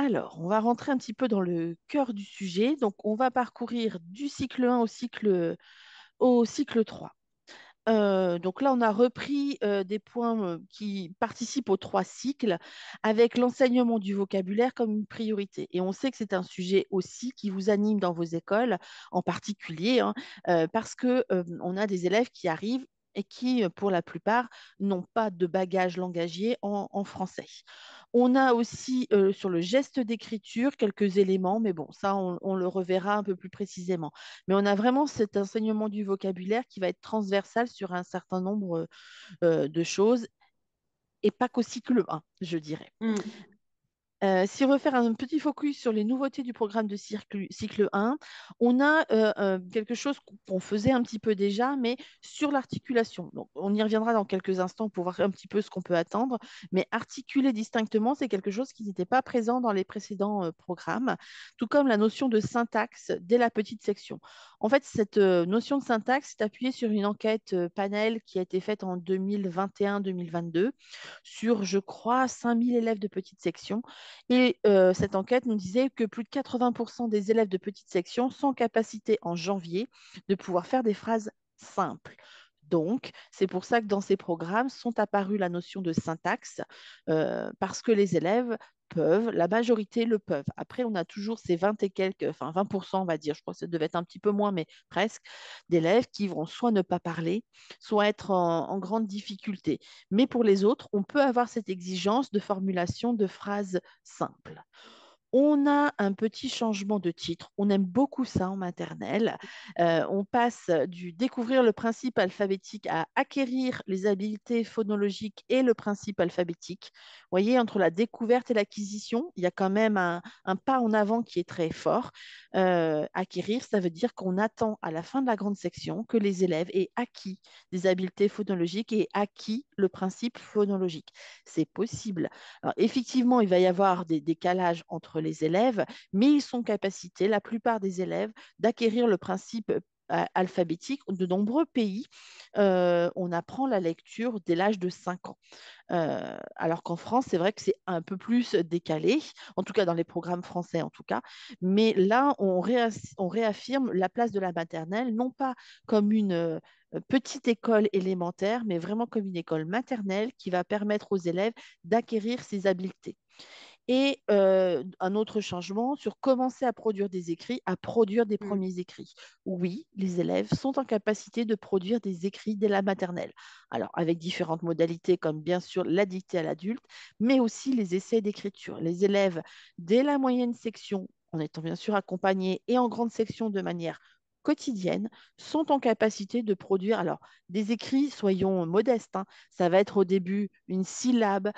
Alors, on va rentrer un petit peu dans le cœur du sujet. Donc, on va parcourir du cycle 1 au cycle 3. Donc là, on a repris des points qui participent aux trois cycles avec l'enseignement du vocabulaire comme une priorité. Et on sait que c'est un sujet aussi qui vous anime dans vos écoles, en particulier, hein, parce que on a des élèves qui arrivent et qui, pour la plupart, n'ont pas de bagage langagier en français. On a aussi sur le geste d'écriture quelques éléments, mais bon, ça, on le reverra un peu plus précisément. Mais on a vraiment cet enseignement du vocabulaire qui va être transversal sur un certain nombre de choses et pas qu'au cycle 1, je dirais. Mm. Si on veut faire un petit focus sur les nouveautés du programme de cycle 1, on a quelque chose qu'on faisait un petit peu déjà, mais sur l'articulation. Donc, on y reviendra dans quelques instants pour voir un petit peu ce qu'on peut attendre. Mais articuler distinctement, c'est quelque chose qui n'était pas présent dans les précédents programmes, tout comme la notion de syntaxe dès la petite section. En fait, cette notion de syntaxe est appuyée sur une enquête panel qui a été faite en 2021-2022 sur, je crois, 5000 élèves de petite section et cette enquête nous disait que plus de 80% des élèves de petite section sont en capacité en janvier de pouvoir faire des phrases simples. Donc, c'est pour ça que dans ces programmes sont apparues la notion de syntaxe, parce que les élèves peuvent, la majorité le peuvent. Après, on a toujours ces 20 et quelques, enfin 20%, on va dire, je crois que ça devait être un petit peu moins, mais presque, d'élèves qui vont soit ne pas parler, soit être en grande difficulté. Mais pour les autres, on peut avoir cette exigence de formulation de phrases simples. On a un petit changement de titre. On aime beaucoup ça en maternelle. On passe du découvrir le principe alphabétique à acquérir les habiletés phonologiques et le principe alphabétique. Vous voyez, entre la découverte et l'acquisition, il y a quand même un pas en avant qui est très fort. Acquérir, ça veut dire qu'on attend à la fin de la grande section que les élèves aient acquis des habiletés phonologiques et acquis le principe phonologique. C'est possible. Alors, effectivement, il va y avoir des décalages entre les élèves, mais ils sont en capacité, la plupart des élèves, d'acquérir le principe alphabétique. De nombreux pays, on apprend la lecture dès l'âge de 5 ans. Alors qu'en France, c'est vrai que c'est un peu plus décalé, en tout cas dans les programmes français en tout cas. Mais là, on réaffirme la place de la maternelle, non pas comme une petite école élémentaire, mais vraiment comme une école maternelle qui va permettre aux élèves d'acquérir ces habiletés. Et un autre changement sur commencer à produire des écrits, à produire des Mm. premiers écrits. Oui, les élèves sont en capacité de produire des écrits dès la maternelle. Alors, avec différentes modalités, comme bien sûr la dictée à l'adulte, mais aussi les essais d'écriture. Les élèves, dès la moyenne section, en étant bien sûr accompagnés, et en grande section de manière quotidienne, sont en capacité de produire, alors, des écrits, soyons modestes, hein, ça va être au début une syllabe,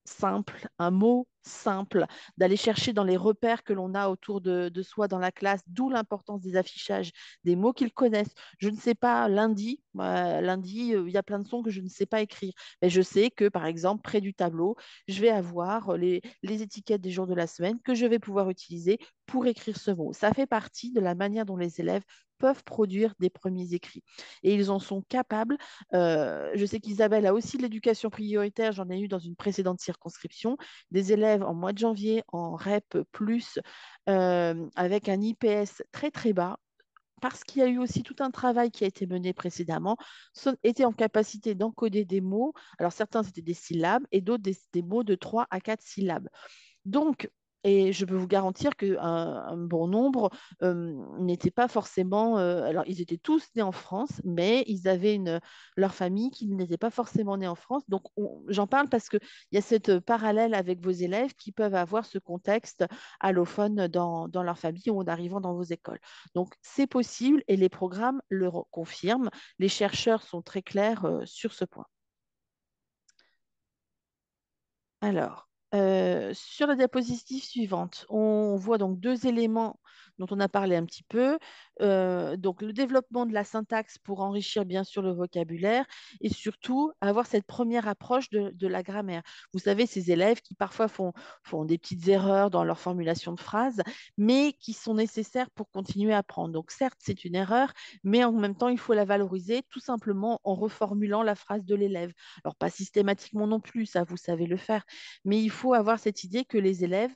simple, un mot simple, d'aller chercher dans les repères que l'on a autour de soi dans la classe, d'où l'importance des affichages, des mots qu'ils connaissent. Je ne sais pas, lundi, il y a plein de sons que je ne sais pas écrire, mais je sais que, par exemple, près du tableau, je vais avoir les étiquettes des jours de la semaine que je vais pouvoir utiliser pour écrire ce mot. Ça fait partie de la manière dont les élèves peuvent produire des premiers écrits. Et ils en sont capables. Je sais qu'Isabelle a aussi de l'éducation prioritaire, j'en ai eu dans une précédente circonscription, des élèves en mois de janvier en REP plus, avec un IPS très très bas, parce qu'il y a eu aussi tout un travail qui a été mené précédemment, étaient en capacité d'encoder des mots. Alors certains c'était des syllabes et d'autres des mots de 3 à 4 syllabes. Donc, et je peux vous garantir qu'un bon nombre n'étaient pas forcément. Alors, ils étaient tous nés en France, mais ils avaient leur famille qui n'était pas forcément née en France. Donc, j'en parle parce qu'il y a cette parallèle avec vos élèves qui peuvent avoir ce contexte allophone dans leur famille ou en arrivant dans vos écoles. Donc, c'est possible et les programmes le confirment. Les chercheurs sont très clairs sur ce point. Alors, sur la diapositive suivante, on voit donc deux éléments dont on a parlé un petit peu. donc le développement de la syntaxe pour enrichir bien sûr le vocabulaire et surtout avoir cette première approche de la grammaire. Vous savez, ces élèves qui parfois font des petites erreurs dans leur formulation de phrases, mais qui sont nécessaires pour continuer à apprendre. Donc certes, c'est une erreur, mais en même temps, il faut la valoriser tout simplement en reformulant la phrase de l'élève. Alors pas systématiquement non plus, ça vous savez le faire, mais il faut avoir cette idée que les élèves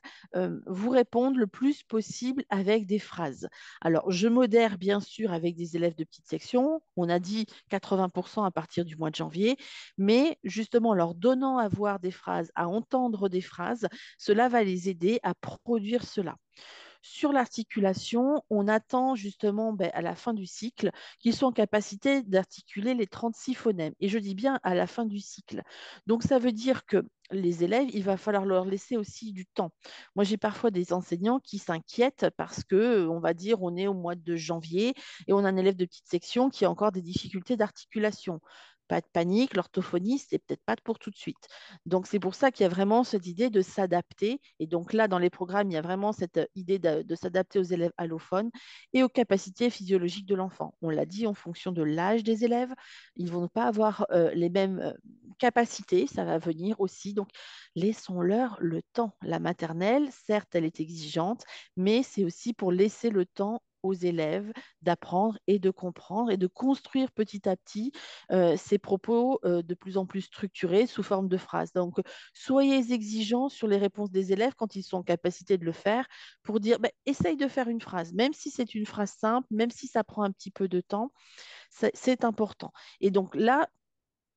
vous répondent le plus possible avec des phrases. Alors, je modère bien sûr avec des élèves de petite section. On a dit 80% à partir du mois de janvier, mais justement, leur donnant à voir des phrases, à entendre des phrases, cela va les aider à produire cela. Sur l'articulation, on attend justement à la fin du cycle qu'ils soient en capacité d'articuler les 36 phonèmes. Et je dis bien à la fin du cycle. Donc ça veut dire que les élèves, il va falloir leur laisser aussi du temps. Moi, j'ai parfois des enseignants qui s'inquiètent parce que, on va dire, on est au mois de janvier et on a un élève de petite section qui a encore des difficultés d'articulation. Pas de panique, l'orthophonie, c'est peut-être pas pour tout de suite. Donc, c'est pour ça qu'il y a vraiment cette idée de s'adapter. Et donc là, dans les programmes, il y a vraiment cette idée de s'adapter aux élèves allophones et aux capacités physiologiques de l'enfant. On l'a dit, en fonction de l'âge des élèves, ils ne vont pas avoir les mêmes capacités, ça va venir aussi. Donc, laissons-leur le temps. La maternelle, certes, elle est exigeante, mais c'est aussi pour laisser le temps aux élèves d'apprendre et de comprendre et de construire petit à petit ces propos de plus en plus structurés sous forme de phrases. Donc, soyez exigeants sur les réponses des élèves quand ils sont en capacité de le faire pour dire, ben, essaye de faire une phrase, même si c'est une phrase simple, même si ça prend un petit peu de temps, c'est important. Et donc là,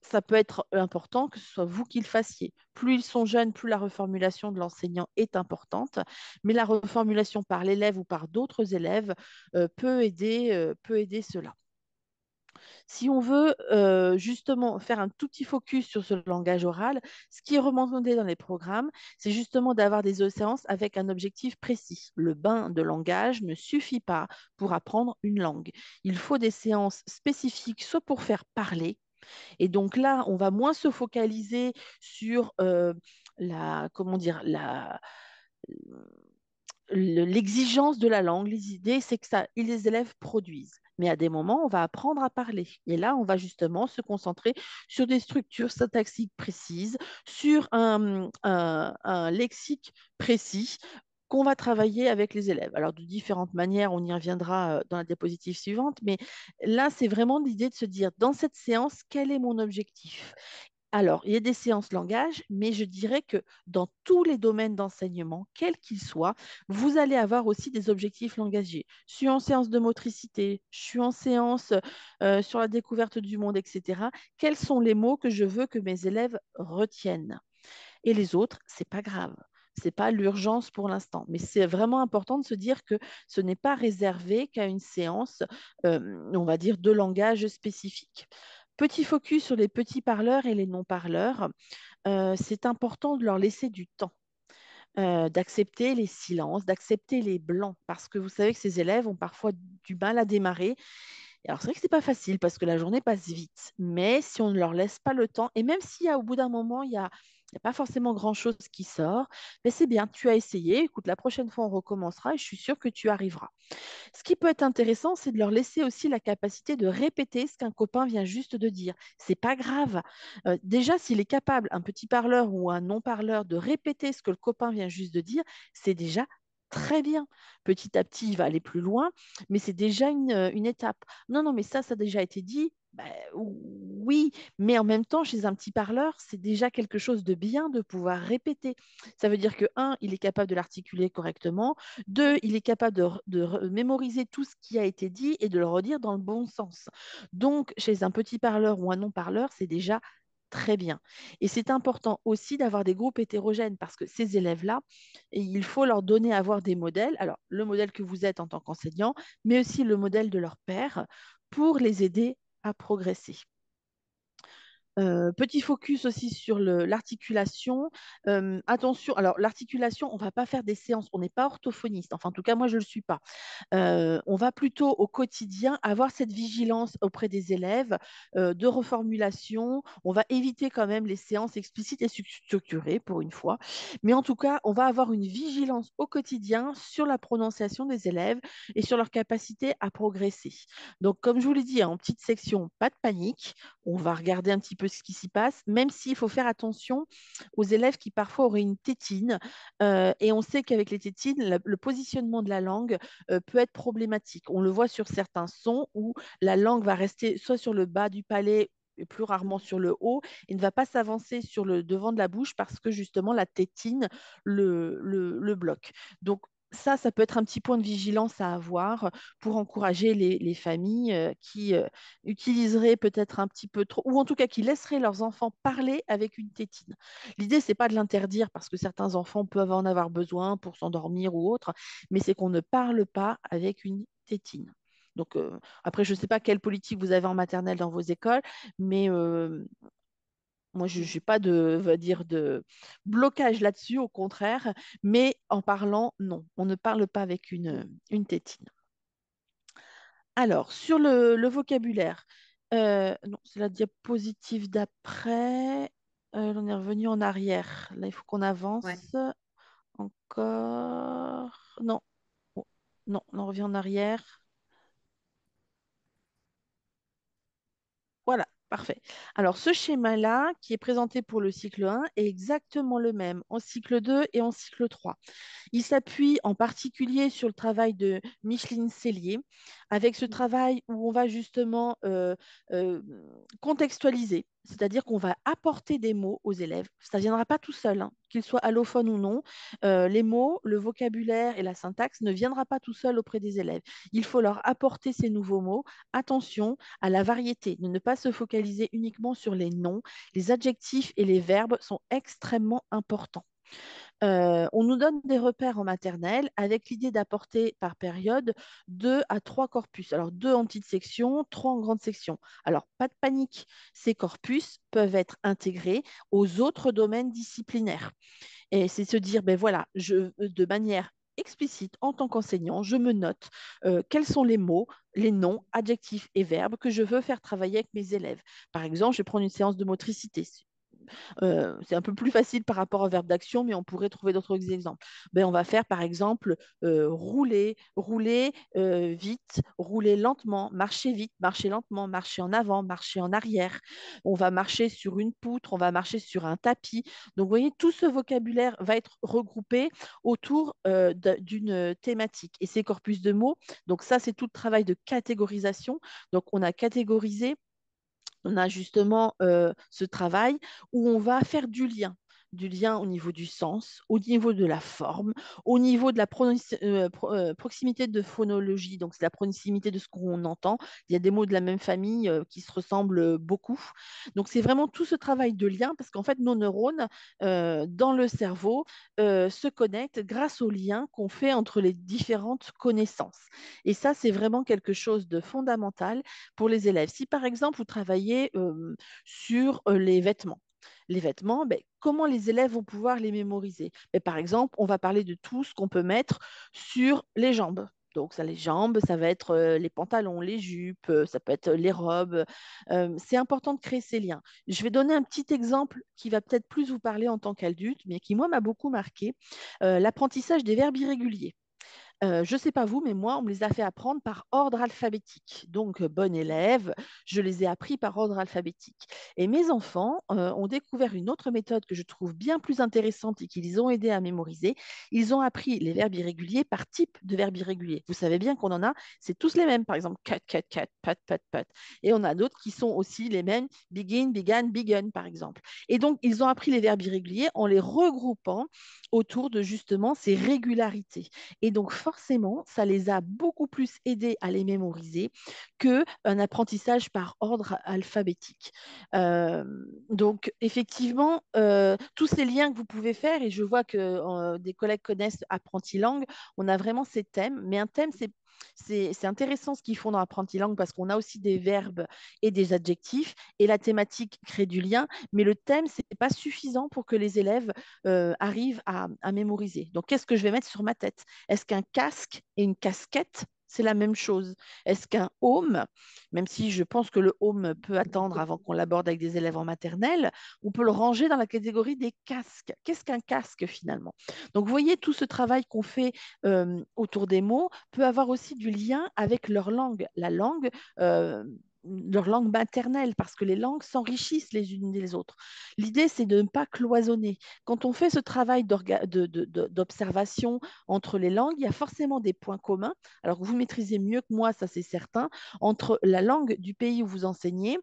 ça peut être important que ce soit vous qui le fassiez. Plus ils sont jeunes, plus la reformulation de l'enseignant est importante, mais la reformulation par l'élève ou par d'autres élèves peut aider cela. Si on veut justement faire un tout petit focus sur ce langage oral, ce qui est recommandé dans les programmes, c'est justement d'avoir des séances avec un objectif précis. Le bain de langage ne suffit pas pour apprendre une langue. Il faut des séances spécifiques, soit pour faire parler, et donc là, on va moins se focaliser sur comment dire, l'exigence de la langue. Les idées, c'est que ça, les élèves produisent. Mais à des moments, on va apprendre à parler. Et là, on va justement se concentrer sur des structures syntaxiques précises, sur un lexique précis qu'on va travailler avec les élèves. Alors, de différentes manières, on y reviendra dans la diapositive suivante, mais là, c'est vraiment l'idée de se dire, dans cette séance, quel est mon objectif? Alors, il y a des séances langage, mais je dirais que dans tous les domaines d'enseignement, quels qu'ils soient, vous allez avoir aussi des objectifs langagiers. Je suis en séance de motricité, je suis en séance sur la découverte du monde, etc. Quels sont les mots que je veux que mes élèves retiennent? Et les autres, c'est pas grave. C'est pas l'urgence pour l'instant, mais c'est vraiment important de se dire que ce n'est pas réservé qu'à une séance, on va dire, de langage spécifique. Petit focus sur les petits parleurs et les non-parleurs. C'est important de leur laisser du temps, d'accepter les silences, d'accepter les blancs, parce que vous savez que ces élèves ont parfois du mal à démarrer. Et alors, c'est vrai que c'est pas facile parce que la journée passe vite, mais si on ne leur laisse pas le temps, et même s'il y a au bout d'un moment, il y a pas forcément grand-chose qui sort, mais c'est bien, tu as essayé, écoute, la prochaine fois on recommencera et je suis sûre que tu arriveras. Ce qui peut être intéressant, c'est de leur laisser aussi la capacité de répéter ce qu'un copain vient juste de dire. C'est pas grave. Déjà, s'il est capable, un petit parleur ou un non-parleur, de répéter ce que le copain vient juste de dire, c'est déjà très bien. Petit à petit, il va aller plus loin, mais c'est déjà une étape. Non, non, mais ça a déjà été dit. Ben, oui, mais en même temps, chez un petit parleur, c'est déjà quelque chose de bien de pouvoir répéter. Ça veut dire que, un, il est capable de l'articuler correctement. Deux, il est capable de mémoriser tout ce qui a été dit et de le redire dans le bon sens. Donc, chez un petit parleur ou un non-parleur, c'est déjà très bien. Et c'est important aussi d'avoir des groupes hétérogènes parce que ces élèves-là, il faut leur donner à voir des modèles. Alors, le modèle que vous êtes en tant qu'enseignant, mais aussi le modèle de leur père pour les aider à progresser. Petit focus aussi sur l'articulation. Attention, alors l'articulation, on ne va pas faire des séances, on n'est pas orthophoniste, enfin en tout cas moi je ne le suis pas. On va plutôt au quotidien avoir cette vigilance auprès des élèves de reformulation. On va éviter quand même les séances explicites et structurées pour une fois. Mais en tout cas, on va avoir une vigilance au quotidien sur la prononciation des élèves et sur leur capacité à progresser. Donc, comme je vous l'ai dit, en petite section, pas de panique. On va regarder un petit peu ce qui s'y passe, même s'il faut faire attention aux élèves qui parfois auraient une tétine. Et on sait qu'avec les tétines, le positionnement de la langue peut être problématique. On le voit sur certains sons où la langue va rester soit sur le bas du palais et plus rarement sur le haut, et ne va pas s'avancer sur le devant de la bouche parce que justement la tétine le bloque. Donc ça peut être un petit point de vigilance à avoir pour encourager les familles qui utiliseraient peut-être un petit peu trop, ou en tout cas qui laisseraient leurs enfants parler avec une tétine. L'idée, c'est pas de l'interdire parce que certains enfants peuvent en avoir besoin pour s'endormir ou autre, mais c'est qu'on ne parle pas avec une tétine. Donc, après, je ne sais pas quelle politique vous avez en maternelle dans vos écoles, mais moi, je n'ai pas de, va dire, de blocage là-dessus, au contraire, mais en parlant, non, on ne parle pas avec une tétine. Alors, sur le vocabulaire, non, c'est la diapositive d'après. On est revenu en arrière. Là, il faut qu'on Ouais, avance encore. Non, oh, non, on revient en arrière. Voilà, parfait. Alors, ce schéma-là, qui est présenté pour le cycle 1, est exactement le même en cycle 2 et en cycle 3. Il s'appuie en particulier sur le travail de Micheline Cellier, avec ce travail où on va justement euh, contextualiser, c'est-à-dire qu'on va apporter des mots aux élèves. Ça ne viendra pas tout seul, hein, qu'ils soient allophones ou non. Les mots, le vocabulaire et la syntaxe ne viendra pas tout seul auprès des élèves. Il faut leur apporter ces nouveaux mots. Attention à la variété, de ne pas se focaliser uniquement sur les noms. Les adjectifs et les verbes sont extrêmement importants. On nous donne des repères en maternelle avec l'idée d'apporter par période 2 à 3 corpus. Alors 2 en petite section, 3 en grande section. Alors pas de panique, ces corpus peuvent être intégrés aux autres domaines disciplinaires. Et c'est se dire, ben voilà, de manière explicite en tant qu'enseignant, je me note quels sont les mots, les noms, adjectifs et verbes que je veux faire travailler avec mes élèves. Par exemple, je vais prendre une séance de motricité. C'est un peu plus facile par rapport au verbe d'action, mais on pourrait trouver d'autres exemples. Ben, on va faire par exemple rouler, rouler vite, rouler lentement, marcher vite, marcher lentement, marcher en avant, marcher en arrière. On va marcher sur une poutre, on va marcher sur un tapis. Donc, vous voyez, tout ce vocabulaire va être regroupé autour d'une thématique. Et ces corpus de mots, donc ça, c'est tout le travail de catégorisation. Donc, on a catégorisé, on a justement ce travail où on va faire du lien au niveau du sens, au niveau de la forme, au niveau de la proximité de phonologie, donc c'est la proximité de ce qu'on entend. Il y a des mots de la même famille qui se ressemblent beaucoup. Donc c'est vraiment tout ce travail de lien parce qu'en fait nos neurones dans le cerveau se connectent grâce aux liens qu'on fait entre les différentes connaissances. Et ça, c'est vraiment quelque chose de fondamental pour les élèves. Si par exemple vous travaillez sur les vêtements, ben, comment les élèves vont pouvoir les mémoriser? Ben, par exemple, on va parler de tout ce qu'on peut mettre sur les jambes. Donc, ça, les jambes, ça va être les pantalons, les jupes, ça peut être les robes. C'est important de créer ces liens. Je vais donner un petit exemple qui va peut-être plus vous parler en tant qu'adulte, mais qui, moi, m'a beaucoup marqué. L'apprentissage des verbes irréguliers. Je ne sais pas vous, mais moi, on me les a fait apprendre par ordre alphabétique. Donc, bonne élève, je les ai appris par ordre alphabétique. Et mes enfants ont découvert une autre méthode que je trouve bien plus intéressante et qui les ont aidés à mémoriser. Ils ont appris les verbes irréguliers par type de verbe irrégulier. Vous savez bien qu'on en a, c'est tous les mêmes. Par exemple, cut, cut, cut, pat, pat, pat. Et on a d'autres qui sont aussi les mêmes, begin, began, begun, par exemple. Et donc, ils ont appris les verbes irréguliers en les regroupant autour de justement ces régularités. Et donc, forcément, ça les a beaucoup plus aidés à les mémoriser qu'un apprentissage par ordre alphabétique. Euh, donc, effectivement, tous ces liens que vous pouvez faire, et je vois que des collègues connaissent Apprenti Langue, on a vraiment ces thèmes, mais un thème, c'est C'est intéressant ce qu'ils font dans Apprenti Langue parce qu'on a aussi des verbes et des adjectifs et la thématique crée du lien, mais le thème, ce n'est pas suffisant pour que les élèves arrivent à mémoriser. Donc, qu'est-ce que je vais mettre sur ma tête? Est-ce qu'un casque et une casquette, c'est la même chose? Est-ce qu'un home, même si je pense que le home peut attendre avant qu'on l'aborde avec des élèves en maternelle, on peut le ranger dans la catégorie des casques. Qu'est-ce qu'un casque finalement? Donc, vous voyez, tout ce travail qu'on fait autour des mots peut avoir aussi du lien avec leur langue. Euh, leur langue maternelle, parce que les langues s'enrichissent les unes des autres. L'idée, c'est de ne pas cloisonner. Quand on fait ce travail d'observation entre les langues, il y a forcément des points communs. Alors, vous maîtrisez mieux que moi, ça c'est certain, entre la langue du pays où vous enseignez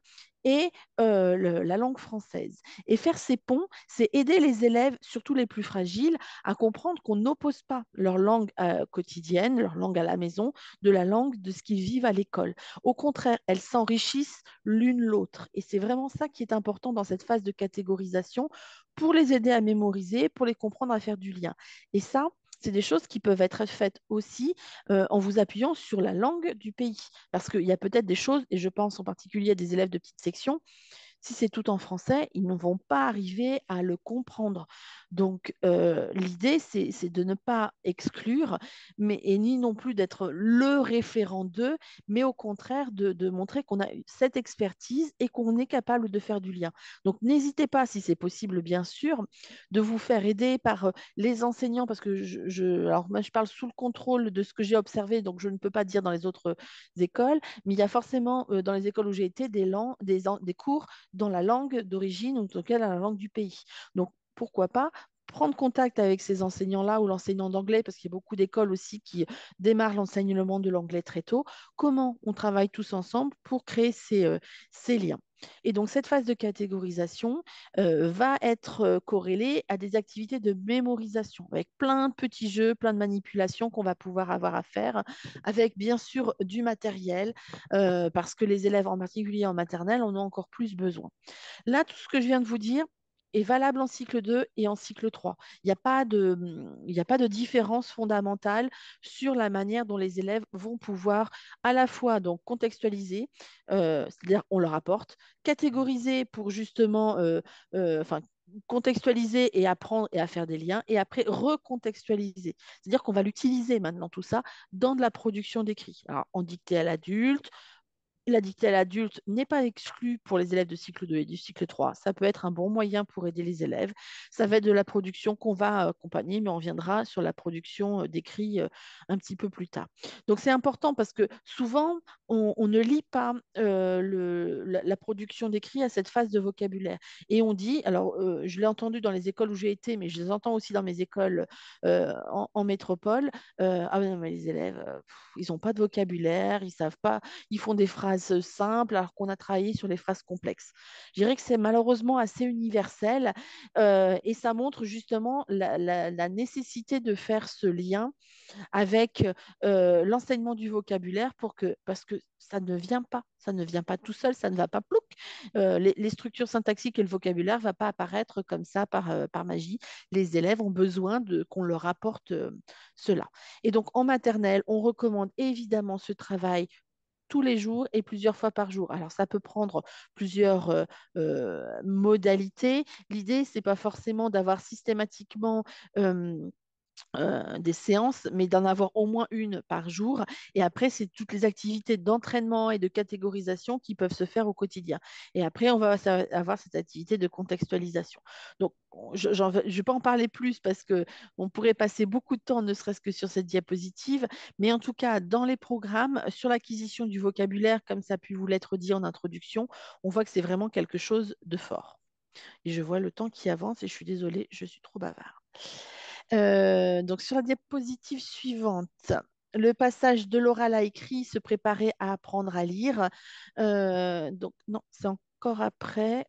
et la langue française. Et faire ces ponts, c'est aider les élèves, surtout les plus fragiles, à comprendre qu'on n'oppose pas leur langue quotidienne, leur langue à la maison, de la langue de ce qu'ils vivent à l'école. Au contraire, elles s'enrichissent l'une l'autre. Et c'est vraiment ça qui est important dans cette phase de catégorisation pour les aider à mémoriser, pour les comprendre, à faire du lien. Et ça, c'est des choses qui peuvent être faites aussi en vous appuyant sur la langue du pays. Parce qu'il y a peut-être des choses, et je pense en particulier à des élèves de petite section, si c'est tout en français, ils ne vont pas arriver à le comprendre. Donc, l'idée, c'est de ne pas exclure, mais, et ni non plus d'être le référent d'eux, mais au contraire de montrer qu'on a cette expertise et qu'on est capable de faire du lien. Donc, n'hésitez pas, si c'est possible, bien sûr, de vous faire aider par les enseignants, parce que alors moi, je parle sous le contrôle de ce que j'ai observé, donc je ne peux pas dire dans les autres écoles, mais il y a forcément dans les écoles où j'ai été des cours dans la langue d'origine ou dans la langue du pays. Donc, pourquoi pas prendre contact avec ces enseignants-là ou l'enseignant d'anglais, parce qu'il y a beaucoup d'écoles aussi qui démarrent l'enseignement de l'anglais très tôt. Comment on travaille tous ensemble pour créer ces liens. Et donc, cette phase de catégorisation va être corrélée à des activités de mémorisation, avec plein de petits jeux, plein de manipulations qu'on va pouvoir avoir à faire, avec bien sûr du matériel, parce que les élèves, en particulier en maternelle, en ont encore plus besoin. Là, tout ce que je viens de vous dire est valable en cycle 2 et en cycle 3. Il n'y a pas de différence fondamentale sur la manière dont les élèves vont pouvoir à la fois donc contextualiser, c'est-à-dire on leur apporte, catégoriser pour justement, enfin, contextualiser et apprendre et à faire des liens, et après recontextualiser. C'est-à-dire qu'on va l'utiliser maintenant tout ça dans de la production d'écrit. Alors, en dictée à l'adulte, la dictée à l'adulte n'est pas exclue pour les élèves de cycle 2 et du cycle 3. Ça peut être un bon moyen pour aider les élèves. Ça va être de la production qu'on va accompagner, mais on viendra sur la production d'écrits un petit peu plus tard. Donc c'est important parce que souvent, on ne lit pas la production d'écrits à cette phase de vocabulaire. Et on dit, alors je l'ai entendu dans les écoles où j'ai été, mais je les entends aussi dans mes écoles en métropole, ah non, mais les élèves, ils n'ont pas de vocabulaire, ils savent pas, ils font des phrases simples alors qu'on a travaillé sur les phrases complexes. Je dirais que c'est malheureusement assez universel et ça montre justement la nécessité de faire ce lien avec l'enseignement du vocabulaire parce que ça ne vient pas tout seul, ça ne va pas plouc. Les structures syntaxiques et le vocabulaire ne va pas apparaître comme ça par magie. Les élèves ont besoin qu'on leur apporte cela. Et donc en maternelle, on recommande évidemment ce travail tous les jours et plusieurs fois par jour. Alors, ça peut prendre plusieurs modalités. L'idée, c'est pas forcément d'avoir systématiquement des séances, mais d'en avoir au moins une par jour. Et après, c'est toutes les activités d'entraînement et de catégorisation qui peuvent se faire au quotidien. Et après, on va avoir cette activité de contextualisation. Donc, je ne vais pas en parler plus parce que on pourrait passer beaucoup de temps, ne serait-ce que sur cette diapositive. Mais en tout cas, dans les programmes, sur l'acquisition du vocabulaire, comme ça a pu vous l'être dit en introduction, on voit que c'est vraiment quelque chose de fort. Et je vois le temps qui avance et je suis désolée, je suis trop bavarde. Donc sur la diapositive suivante, le passage de l'oral à écrit, se préparer à apprendre à lire. Donc non, c'est encore après.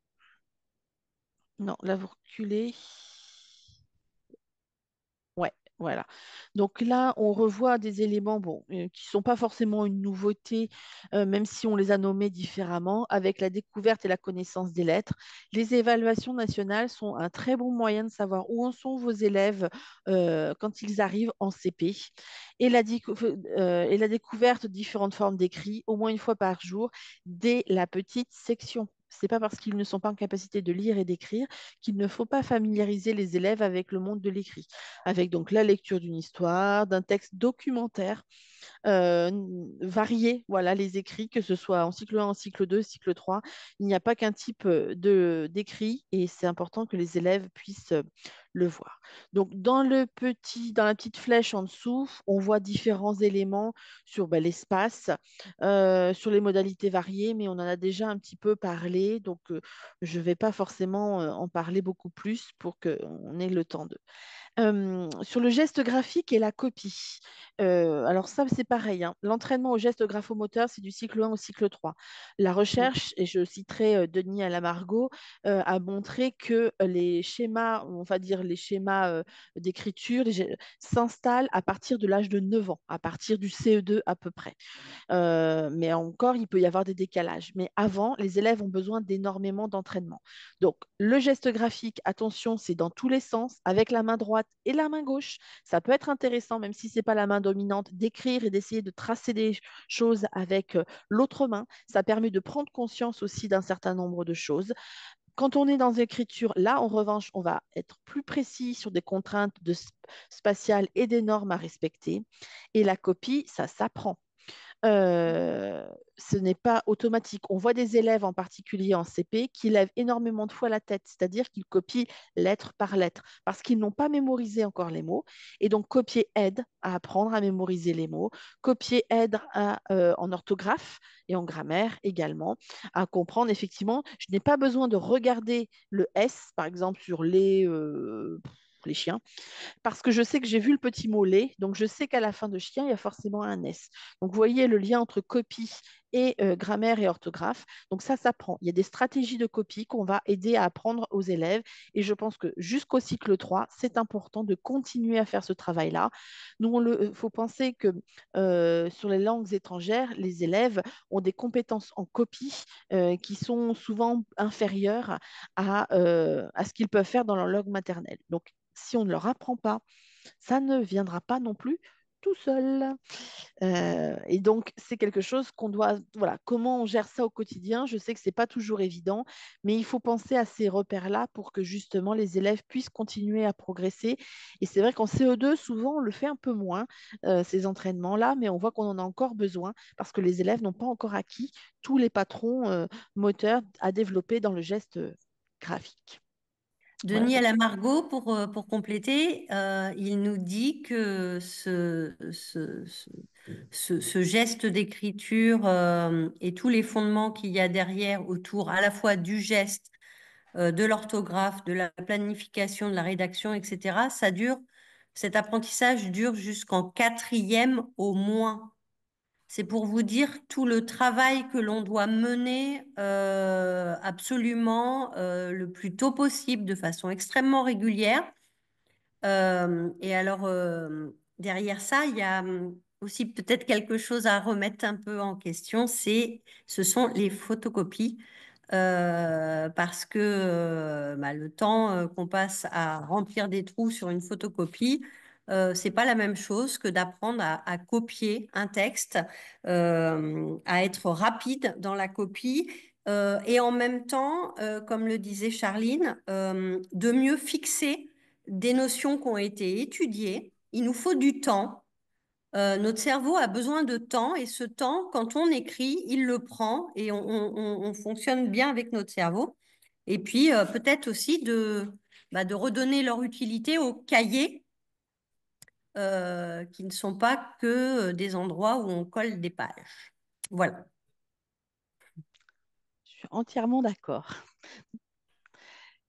Non, là vous reculez. Ouais. Voilà. Donc là, on revoit des éléments bon, qui ne sont pas forcément une nouveauté, même si on les a nommés différemment, avec la découverte et la connaissance des lettres. Les évaluations nationales sont un très bon moyen de savoir où en sont vos élèves quand ils arrivent en CP. Et la découverte de différentes formes d'écrit, au moins une fois par jour, dès la petite section. C'est pas parce qu'ils ne sont pas en capacité de lire et d'écrire qu'il ne faut pas familiariser les élèves avec le monde de l'écrit, avec donc la lecture d'une histoire, d'un texte documentaire euh, varier voilà, les écrits, que ce soit en cycle 1, en cycle 2, cycle 3. Il n'y a pas qu'un type d'écrit et c'est important que les élèves puissent le voir. Donc, dans la petite flèche en dessous, on voit différents éléments sur l'espace, sur les modalités variées, mais on en a déjà un petit peu parlé, donc je ne vais pas forcément en parler beaucoup plus pour qu'on ait le temps de. Sur le geste graphique et la copie. Alors ça, c'est pareil, hein. L'entraînement au geste graphomoteur, c'est du cycle 1 au cycle 3. La recherche, et je citerai Denis Alamargo, a montré que les schémas, on va dire les schémas d'écriture s'installent à partir de l'âge de 9 ans, à partir du CE2 à peu près. Mais encore, il peut y avoir des décalages. Mais avant, les élèves ont besoin d'énormément d'entraînement. Donc, le geste graphique, attention, c'est dans tous les sens, avec la main droite et la main gauche. Ça peut être intéressant, même si ce n'est pas la main dominante, d'écrire et d'essayer de tracer des choses avec l'autre main. Ça permet de prendre conscience aussi d'un certain nombre de choses. Quand on est dans l'écriture, là, en revanche, on va être plus précis sur des contraintes spatiales et des normes à respecter. Et la copie, ça s'apprend. Ce n'est pas automatique. On voit des élèves, en particulier en CP, qui lèvent énormément de fois la tête, c'est-à-dire qu'ils copient lettre par lettre, parce qu'ils n'ont pas mémorisé encore les mots. Et donc, copier aide à apprendre à mémoriser les mots. Copier aide en orthographe et en grammaire également, à comprendre effectivement. Je n'ai pas besoin de regarder le S, par exemple, sur les chiens parce que je sais que j'ai vu le petit mot lait, donc je sais qu'à la fin de chien, il y a forcément un S. Donc vous voyez le lien entre copie et grammaire et orthographe. Donc ça s'apprend. Il y a des stratégies de copie qu'on va aider à apprendre aux élèves et je pense que jusqu'au cycle 3, c'est important de continuer à faire ce travail-là. Nous, il faut penser que sur les langues étrangères, les élèves ont des compétences en copie qui sont souvent inférieures à ce qu'ils peuvent faire dans leur langue maternelle. Donc, si on ne leur apprend pas, ça ne viendra pas non plus tout seul. Et donc, c'est quelque chose qu'on doit, voilà, comment on gère ça au quotidien. Je sais que c'est pas toujours évident, mais il faut penser à ces repères-là pour que justement les élèves puissent continuer à progresser. Et c'est vrai qu'en CE2, souvent, on le fait un peu moins, ces entraînements-là, mais on voit qu'on en a encore besoin parce que les élèves n'ont pas encore acquis tous les patrons moteurs à développer dans le geste graphique. Voilà. Denis Alamargo, pour compléter, il nous dit que ce geste d'écriture et tous les fondements qu'il y a derrière autour à la fois du geste, de l'orthographe, de la planification, de la rédaction, etc., cet apprentissage dure jusqu'en quatrième au moins. C'est pour vous dire tout le travail que l'on doit mener absolument le plus tôt possible, de façon extrêmement régulière. Et alors, derrière ça, il y a aussi peut-être quelque chose à remettre un peu en question, ce sont les photocopies. Parce que le temps qu'on passe à remplir des trous sur une photocopie, c'est pas la même chose que d'apprendre à copier un texte, à être rapide dans la copie. Et en même temps, comme le disait Charline, de mieux fixer des notions qui ont été étudiées. Il nous faut du temps. Notre cerveau a besoin de temps et ce temps, quand on écrit, il le prend et on fonctionne bien avec notre cerveau. Et puis peut-être aussi de redonner leur utilité aux cahiers qui ne sont pas que des endroits où on colle des pages. Voilà. Je suis entièrement d'accord.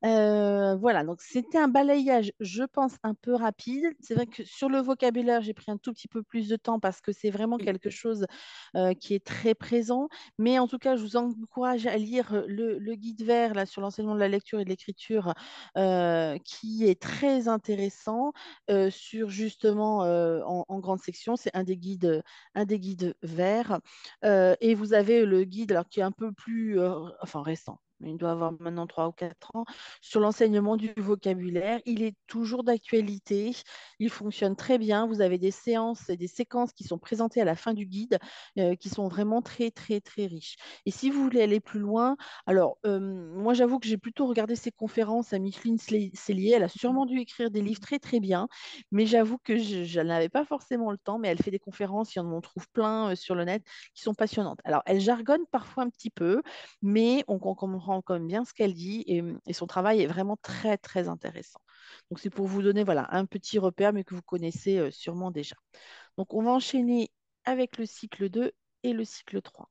Voilà, donc c'était un balayage, je pense, un peu rapide. C'est vrai que sur le vocabulaire, j'ai pris un tout petit peu plus de temps parce que c'est vraiment Oui. quelque chose qui est très présent. Mais en tout cas, je vous encourage à lire le guide vert là, sur l'enseignement de la lecture et de l'écriture, qui est très intéressant sur justement en grande section. C'est un des guides verts. Et vous avez le guide alors, qui est un peu plus enfin, récent. Il doit avoir maintenant 3 ou 4 ans sur l'enseignement du vocabulaire. Il est toujours d'actualité, il fonctionne très bien. Vous avez des séances et des séquences qui sont présentées à la fin du guide, qui sont vraiment très, très, très riches. Et si vous voulez aller plus loin, alors moi j'avoue que j'ai plutôt regardé ses conférences à Micheline Cellier. Elle a sûrement dû écrire des livres très, très bien, mais j'avoue que je n'avais pas forcément le temps, mais elle fait des conférences, il y en on trouve plein sur le net qui sont passionnantes. Alors, elle jargonne parfois un petit peu, mais on comprend quand même bien ce qu'elle dit et son travail est vraiment très, très intéressant. Donc, c'est pour vous donner voilà, un petit repère, mais que vous connaissez sûrement déjà. Donc, on va enchaîner avec le cycle 2 et le cycle 3.